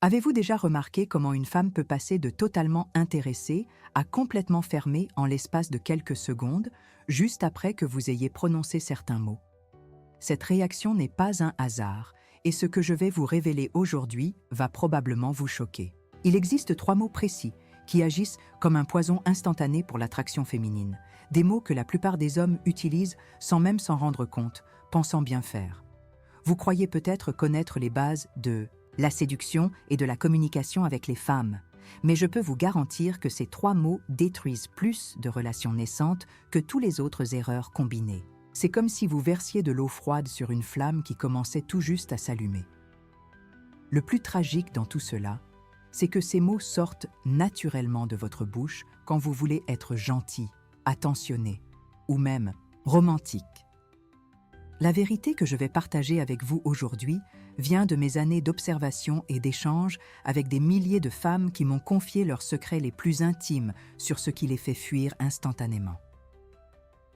Avez-vous déjà remarqué comment une femme peut passer de totalement intéressée à complètement fermée en l'espace de quelques secondes, juste après que vous ayez prononcé certains mots? Cette réaction n'est pas un hasard, et ce que je vais vous révéler aujourd'hui va probablement vous choquer. Il existe 3 mots précis qui agissent comme un poison instantané pour l'attraction féminine, des mots que la plupart des hommes utilisent sans même s'en rendre compte, pensant bien faire. Vous croyez peut-être connaître les bases de la séduction et de la communication avec les femmes, mais je peux vous garantir que ces 3 mots détruisent plus de relations naissantes que tous les autres erreurs combinées. C'est comme si vous versiez de l'eau froide sur une flamme qui commençait tout juste à s'allumer. Le plus tragique dans tout cela, c'est que ces mots sortent naturellement de votre bouche quand vous voulez être gentil, attentionné ou même romantique. La vérité que je vais partager avec vous aujourd'hui vient de mes années d'observation et d'échange avec des milliers de femmes qui m'ont confié leurs secrets les plus intimes sur ce qui les fait fuir instantanément.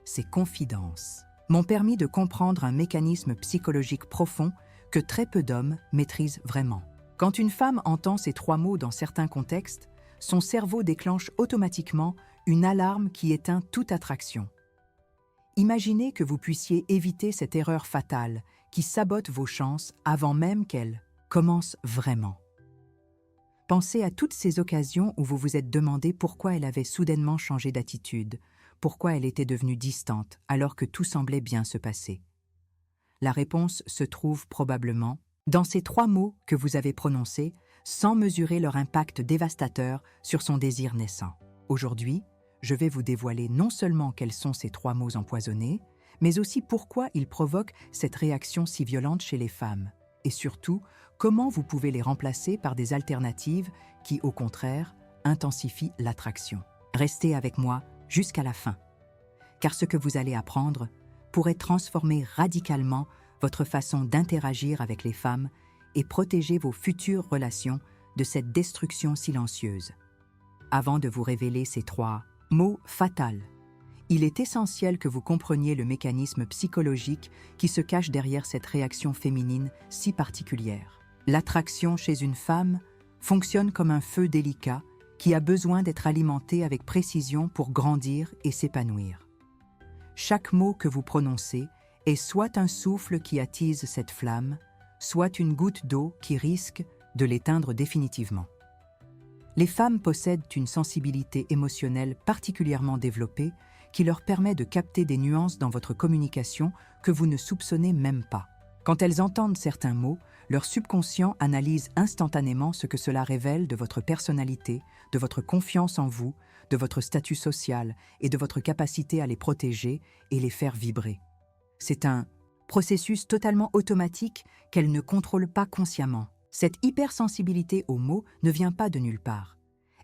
Ces confidences m'ont permis de comprendre un mécanisme psychologique profond que très peu d'hommes maîtrisent vraiment. Quand une femme entend ces 3 mots dans certains contextes, son cerveau déclenche automatiquement une alarme qui éteint toute attraction. Imaginez que vous puissiez éviter cette erreur fatale qui sabote vos chances avant même qu'elle commence vraiment. Pensez à toutes ces occasions où vous vous êtes demandé pourquoi elle avait soudainement changé d'attitude, pourquoi elle était devenue distante alors que tout semblait bien se passer. La réponse se trouve probablement dans ces 3 mots que vous avez prononcés sans mesurer leur impact dévastateur sur son désir naissant. Aujourd'hui, je vais vous dévoiler non seulement quels sont ces 3 mots empoisonnés, mais aussi pourquoi ils provoquent cette réaction si violente chez les femmes, et surtout, comment vous pouvez les remplacer par des alternatives qui, au contraire, intensifient l'attraction. Restez avec moi jusqu'à la fin, car ce que vous allez apprendre pourrait transformer radicalement votre façon d'interagir avec les femmes et protéger vos futures relations de cette destruction silencieuse. Avant de vous révéler ces 3 mots fatals, il est essentiel que vous compreniez le mécanisme psychologique qui se cache derrière cette réaction féminine si particulière. L'attraction chez une femme fonctionne comme un feu délicat qui a besoin d'être alimenté avec précision pour grandir et s'épanouir. Chaque mot que vous prononcez est soit un souffle qui attise cette flamme, soit une goutte d'eau qui risque de l'éteindre définitivement. Les femmes possèdent une sensibilité émotionnelle particulièrement développée qui leur permet de capter des nuances dans votre communication que vous ne soupçonnez même pas. Quand elles entendent certains mots, leur subconscient analyse instantanément ce que cela révèle de votre personnalité, de votre confiance en vous, de votre statut social et de votre capacité à les protéger et les faire vibrer. C'est un processus totalement automatique qu'elles ne contrôlent pas consciemment. Cette hypersensibilité aux mots ne vient pas de nulle part.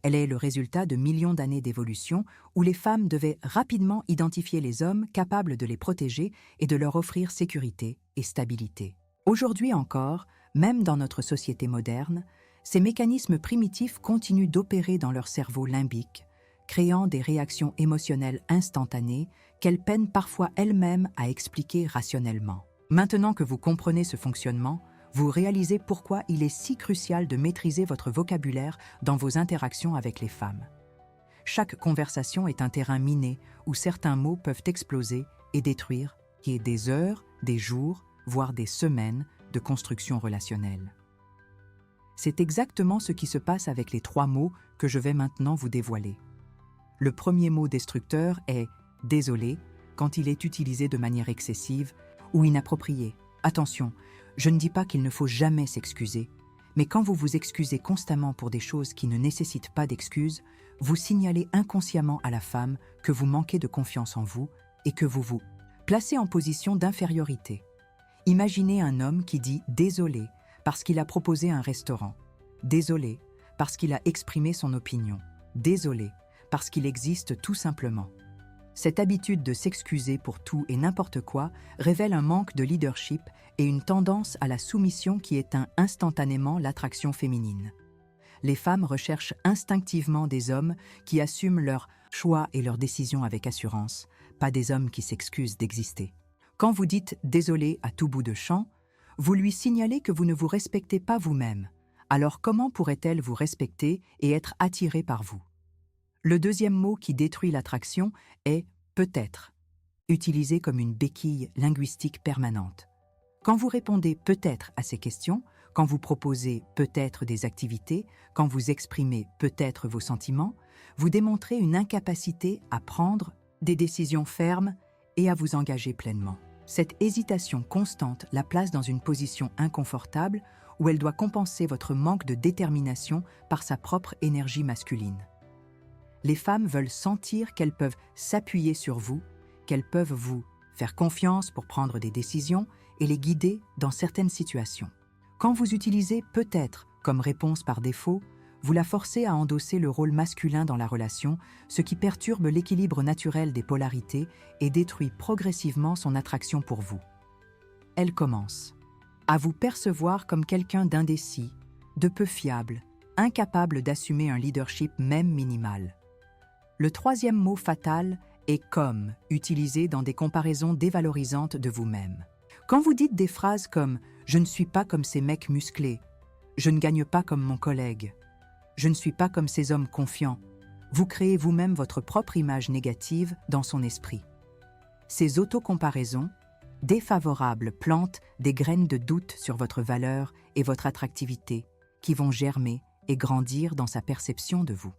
Elle est le résultat de millions d'années d'évolution où les femmes devaient rapidement identifier les hommes capables de les protéger et de leur offrir sécurité et stabilité. Aujourd'hui encore, même dans notre société moderne, ces mécanismes primitifs continuent d'opérer dans leur cerveau limbique, créant des réactions émotionnelles instantanées qu'elles peinent parfois elles-mêmes à expliquer rationnellement. Maintenant que vous comprenez ce fonctionnement, vous réalisez pourquoi il est si crucial de maîtriser votre vocabulaire dans vos interactions avec les femmes. Chaque conversation est un terrain miné où certains mots peuvent exploser et détruire des heures, des jours, voire des semaines de construction relationnelle. C'est exactement ce qui se passe avec les 3 mots que je vais maintenant vous dévoiler. Le premier mot destructeur est « désolé » quand il est utilisé de manière excessive ou inappropriée. Attention, je ne dis pas qu'il ne faut jamais s'excuser, mais quand vous vous excusez constamment pour des choses qui ne nécessitent pas d'excuses, vous signalez inconsciemment à la femme que vous manquez de confiance en vous et que vous vous placez en position d'infériorité. Imaginez un homme qui dit « désolé » parce qu'il a proposé un restaurant, « désolé » parce qu'il a exprimé son opinion, « désolé » parce qu'il existe tout simplement. Cette habitude de s'excuser pour tout et n'importe quoi révèle un manque de leadership et une tendance à la soumission qui éteint instantanément l'attraction féminine. Les femmes recherchent instinctivement des hommes qui assument leurs choix et leurs décisions avec assurance, pas des hommes qui s'excusent d'exister. Quand vous dites « désolé » à tout bout de champ, vous lui signalez que vous ne vous respectez pas vous-même, alors comment pourrait-elle vous respecter et être attirée par vous? Le deuxième mot qui détruit l'attraction est « peut-être », utilisé comme une béquille linguistique permanente. Quand vous répondez « peut-être » à ces questions, quand vous proposez « peut-être » des activités, quand vous exprimez « peut-être » vos sentiments, vous démontrez une incapacité à prendre des décisions fermes et à vous engager pleinement. Cette hésitation constante la place dans une position inconfortable où elle doit compenser votre manque de détermination par sa propre énergie masculine. Les femmes veulent sentir qu'elles peuvent s'appuyer sur vous, qu'elles peuvent vous faire confiance pour prendre des décisions et les guider dans certaines situations. Quand vous utilisez « peut-être » comme réponse par défaut, vous la forcez à endosser le rôle masculin dans la relation, ce qui perturbe l'équilibre naturel des polarités et détruit progressivement son attraction pour vous. Elle commence à vous percevoir comme quelqu'un d'indécis, de peu fiable, incapable d'assumer un leadership même minimal. Le troisième mot fatal est « comme », utilisé dans des comparaisons dévalorisantes de vous-même. Quand vous dites des phrases comme « je ne suis pas comme ces mecs musclés »,« je ne gagne pas comme mon collègue »,« je ne suis pas comme ces hommes confiants », vous créez vous-même votre propre image négative dans son esprit. Ces autocomparaisons défavorables plantent des graines de doute sur votre valeur et votre attractivité qui vont germer et grandir dans sa perception de vous.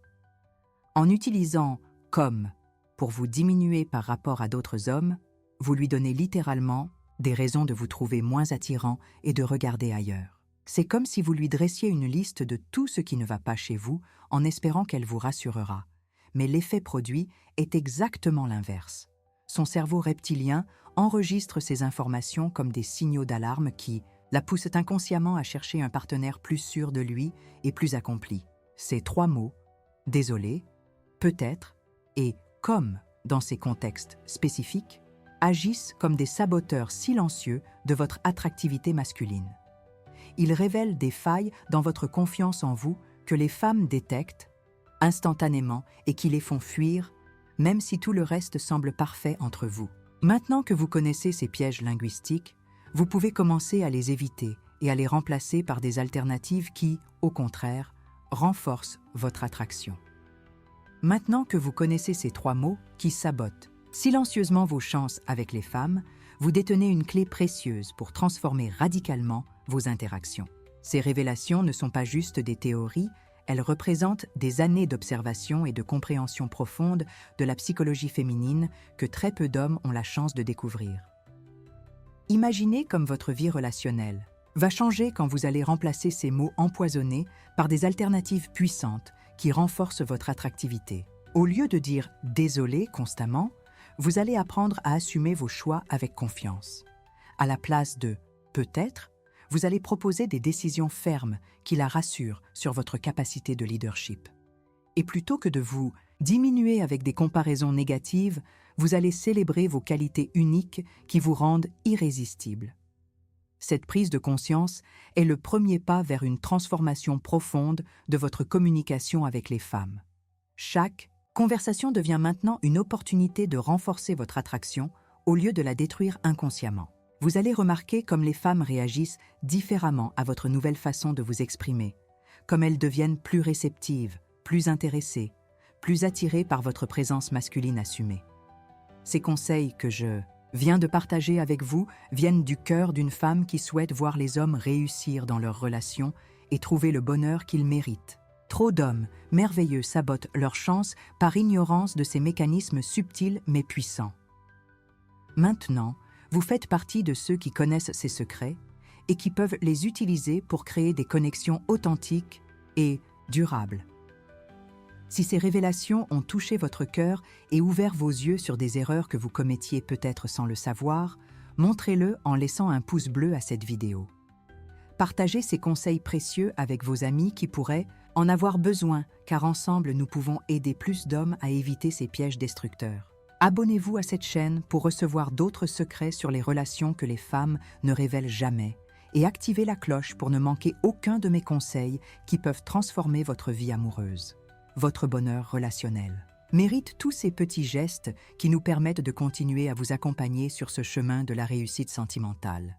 En utilisant « comme » pour vous diminuer par rapport à d'autres hommes, vous lui donnez littéralement des raisons de vous trouver moins attirant et de regarder ailleurs. C'est comme si vous lui dressiez une liste de tout ce qui ne va pas chez vous en espérant qu'elle vous rassurera. Mais l'effet produit est exactement l'inverse. Son cerveau reptilien enregistre ces informations comme des signaux d'alarme qui la poussent inconsciemment à chercher un partenaire plus sûr de lui et plus accompli. Ces trois mots, désolé, peut-être et comme dans ces contextes spécifiques, agissent comme des saboteurs silencieux de votre attractivité masculine. Ils révèlent des failles dans votre confiance en vous que les femmes détectent instantanément et qui les font fuir, même si tout le reste semble parfait entre vous. Maintenant que vous connaissez ces pièges linguistiques, vous pouvez commencer à les éviter et à les remplacer par des alternatives qui, au contraire, renforcent votre attraction. Maintenant que vous connaissez ces trois mots qui sabotent silencieusement vos chances avec les femmes, vous détenez une clé précieuse pour transformer radicalement vos interactions. Ces révélations ne sont pas juste des théories, elles représentent des années d'observation et de compréhension profonde de la psychologie féminine que très peu d'hommes ont la chance de découvrir. Imaginez comme votre vie relationnelle va changer quand vous allez remplacer ces mots empoisonnés par des alternatives puissantes qui renforcent votre attractivité. Au lieu de dire « désolé » constamment, vous allez apprendre à assumer vos choix avec confiance. À la place de « peut-être », vous allez proposer des décisions fermes qui la rassurent sur votre capacité de leadership. Et plutôt que de vous diminuer avec des comparaisons négatives, vous allez célébrer vos qualités uniques qui vous rendent irrésistibles. Cette prise de conscience est le premier pas vers une transformation profonde de votre communication avec les femmes. Chaque conversation devient maintenant une opportunité de renforcer votre attraction au lieu de la détruire inconsciemment. Vous allez remarquer comme les femmes réagissent différemment à votre nouvelle façon de vous exprimer, comme elles deviennent plus réceptives, plus intéressées, plus attirées par votre présence masculine assumée. Ces conseils que je viens de partager avec vous viennent du cœur d'une femme qui souhaite voir les hommes réussir dans leurs relations et trouver le bonheur qu'ils méritent. Trop d'hommes merveilleux sabotent leur chance par ignorance de ces mécanismes subtils mais puissants. Maintenant, vous faites partie de ceux qui connaissent ces secrets et qui peuvent les utiliser pour créer des connexions authentiques et durables. Si ces révélations ont touché votre cœur et ouvert vos yeux sur des erreurs que vous commettiez peut-être sans le savoir, montrez-le en laissant un pouce bleu à cette vidéo. Partagez ces conseils précieux avec vos amis qui pourraient en avoir besoin, car ensemble nous pouvons aider plus d'hommes à éviter ces pièges destructeurs. Abonnez-vous à cette chaîne pour recevoir d'autres secrets sur les relations que les femmes ne révèlent jamais et activez la cloche pour ne manquer aucun de mes conseils qui peuvent transformer votre vie amoureuse. Votre bonheur relationnel mérite tous ces petits gestes qui nous permettent de continuer à vous accompagner sur ce chemin de la réussite sentimentale.